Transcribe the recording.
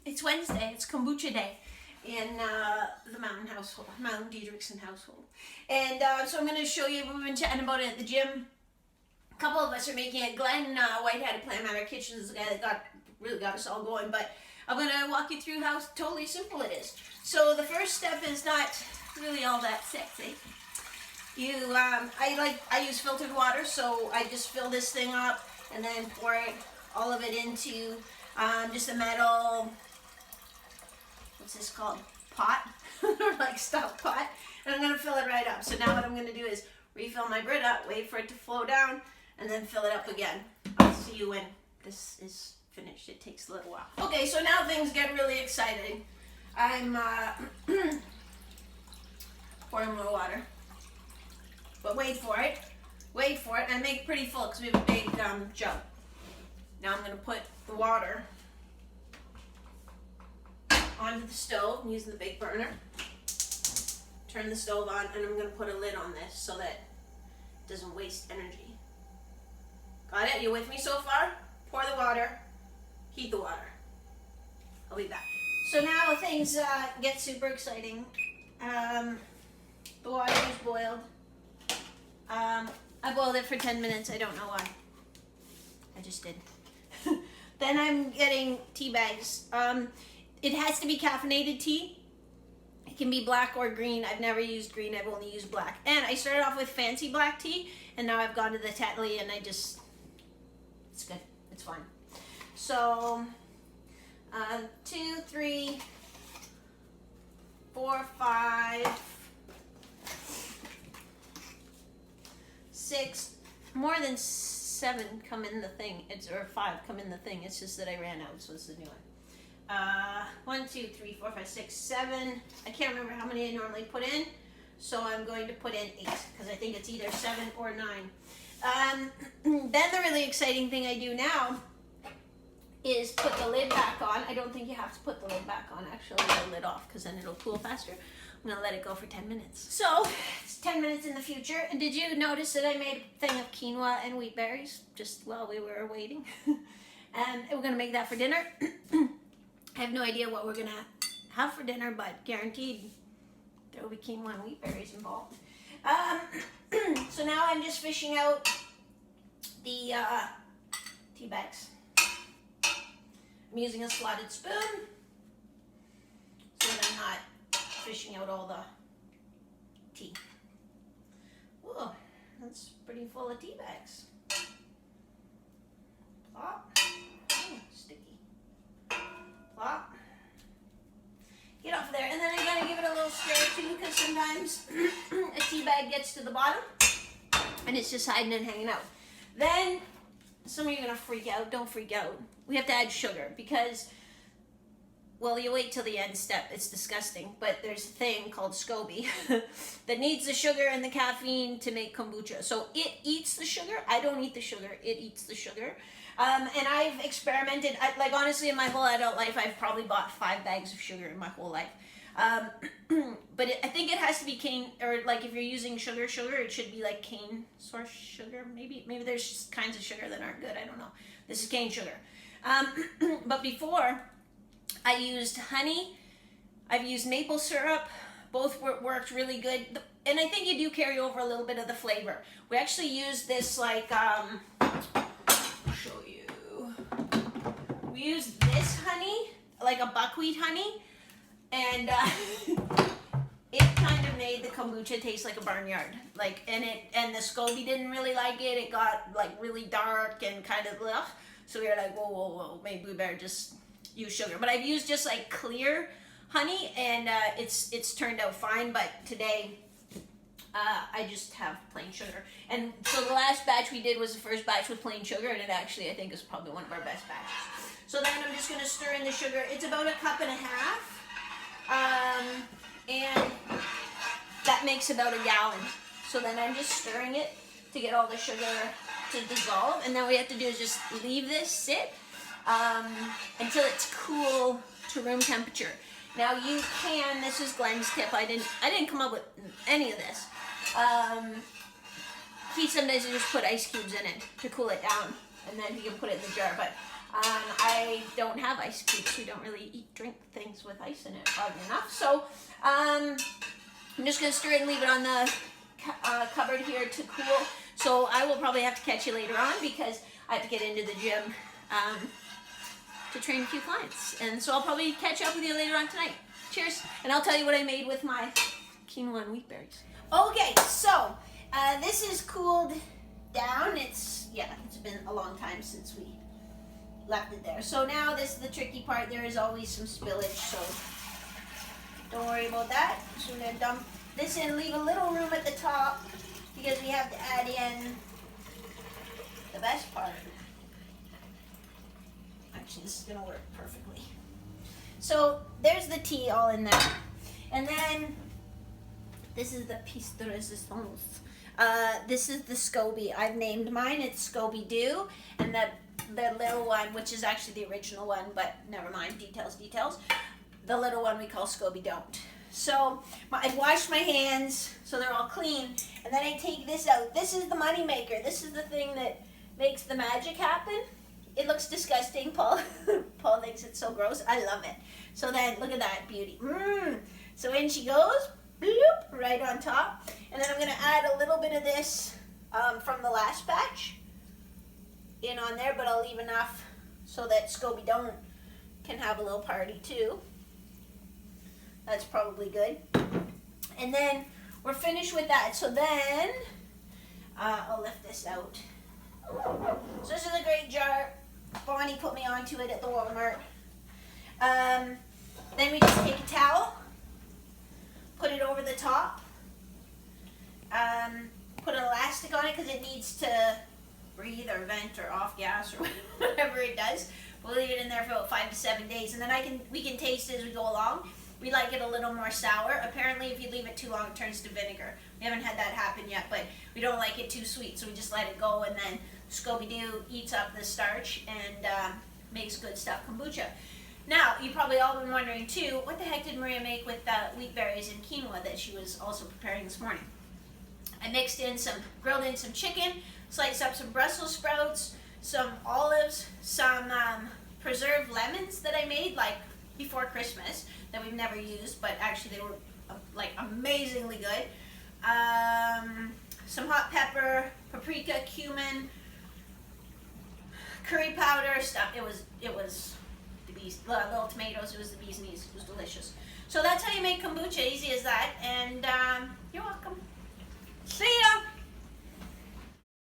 It's Wednesday. It's Kombucha day in the Mountain household, Mountain Diedrichson household, and so I'm going to show you. We've been chatting about it at the gym. A couple of us are making it. Glenn Whitehead at Plant Matter Kitchen is the guy that really got us all going. But I'm going to walk you through how totally simple it is. So the first step is not really all that sexy. I use filtered water, so I just fill this thing up and then pour all of it into just a metal, what's this called, pot, or like stock pot, and I'm going to fill it right up. So now what I'm going to do is refill my Brita, wait for it to flow down, and then fill it up again. I'll see you when this is finished. It takes a little while. Okay, so now things get really exciting. I'm pouring more water, but wait for it, and make it pretty full because we have a big jug. Now I'm going to put the water onto the stove. I'm using the big burner. Turn the stove on, and I'm going to put a lid on this so that it doesn't waste energy. Got it? You with me so far? Pour the water, heat the water. I'll be back. So now things get super exciting. The water is boiled. I boiled it for 10 minutes. I don't know why. I just did. Then I'm getting tea bags. It has to be caffeinated tea. It can be black or green. I've never used green. I've only used black. And I started off with fancy black tea, and now I've gone to the Tetley, and it's good. It's fine. So, 2, 3, 4, 5, 6, more than 7 come in the thing. Or 5 come in the thing. It's just that I ran out, so this is a new one. 1, 2, 3, 4, 5, 6, 7. I can't remember how many I normally put in, so I'm going to put in 8 because I think it's either 7 or 9. Then the really exciting thing I do now is put the lid back on. I don't think you have to put the lid back on, actually, the lid off, because then it'll cool faster. I'm going to let it go for 10 minutes. So, it's 10 minutes in the future. And did you notice that I made a thing of quinoa and wheat berries just while we were waiting? And we're going to make that for dinner. I have no idea what we're going to have for dinner, but guaranteed there will be quinoa and wheat berries involved. So now I'm just fishing out the tea bags. I'm using a slotted spoon so that I'm not fishing out all the tea. Whoa, that's pretty full of tea bags. Plop. Oh, sticky. Plop. Get off there, and then I'm going to give it a little stir too, because sometimes a tea bag gets to the bottom and it's just hiding and hanging out. Then some of you are going to freak out. Don't freak out. We have to add sugar because, well, you wait till the end step. It's disgusting, but there's a thing called SCOBY that needs the sugar and the caffeine to make kombucha. So it eats the sugar. I don't eat the sugar. It eats the sugar. And I've experimented, like honestly, in my whole adult life, I've probably bought 5 bags of sugar in my whole life. But I think it has to be cane, or like if you're using sugar, it should be like cane source sugar. Maybe there's kinds of sugar that aren't good. I don't know. This is cane sugar. But before, I used honey. I've used maple syrup. Both worked really good. And I think you do carry over a little bit of the flavor. We actually used this like, show you. We used this honey, like a buckwheat honey, and it kind of made the kombucha taste like a barnyard. Like, and the SCOBY didn't really like it. It got like really dark and kind of ugh. So we were like, whoa, maybe we better just use sugar. But I've used just like clear honey, and it's turned out fine. But today, I just have plain sugar. And so the last batch we did was the first batch with plain sugar, and it actually, I think, is probably one of our best batches. So then I'm just going to stir in the sugar. It's about 1.5 cups. And that makes about 1 gallon. So then I'm just stirring it to get all the sugar to dissolve. And then what we have to do is just leave this sit until it's cool to room temperature. Now you can, this is Glenn's tip, I didn't come up with any of this. He sometimes just put ice cubes in it to cool it down, and then you can put it in the jar. But I don't have ice cubes. We don't really drink things with ice in it, oddly enough. So I'm just going to stir it and leave it on the cupboard here to cool. So I will probably have to catch you later on because I have to get into the gym to train a few clients. And so I'll probably catch up with you later on tonight. Cheers. And I'll tell you what I made with my quinoa and wheat berries. Okay, so this is cooled down. It's been a long time since we left it there. So now this is the tricky part. There is always some spillage, so don't worry about that. So we're gonna dump this in, leave a little room at the top because we have to add in the best part. Actually, this is gonna work perfectly. So there's the tea all in there. And then this is the piece de resistance. This is the SCOBY. I've named mine. It's Scooby Doo. And the little one, which is actually the original one, but never mind, details. The little one we call Scooby Don't. So I wash my hands so they're all clean. And then I take this out. This is the money maker. This is the thing that makes the magic happen. It looks disgusting. Paul thinks it's so gross. I love it. So then, look at that beauty. So in she goes, bloop, right on top. And then I'm going to add a little bit of this from the last batch in on there, but I'll leave enough so that Scooby Don't can have a little party too. That's probably good. And then we're finished with that. So then, I'll lift this out. So this is a great jar. Bonnie put me onto it at the Walmart. Then we just take a towel, put it over the top, put an elastic on it because it needs to breathe or vent or off gas or whatever it does. We'll leave it in there for about 5 to 7 days, and then we can taste it as we go along. We like it a little more sour. Apparently, if you leave it too long, it turns to vinegar. We haven't had that happen yet, but we don't like it too sweet, so we just let it go, and then Scooby-Doo eats up the starch and makes good stuff kombucha. Now, you probably all been wondering too, what the heck did Maria make with wheat berries and quinoa that she was also preparing this morning? I grilled in some chicken, sliced up some Brussels sprouts, some olives, some preserved lemons that I made like before Christmas that we've never used, but actually they were like amazingly good. Some hot pepper, paprika, cumin, curry powder stuff. It was the bees. Little tomatoes. It was the bee's knees. It was delicious. So that's how you make kombucha. Easy as that. And you're welcome. See ya.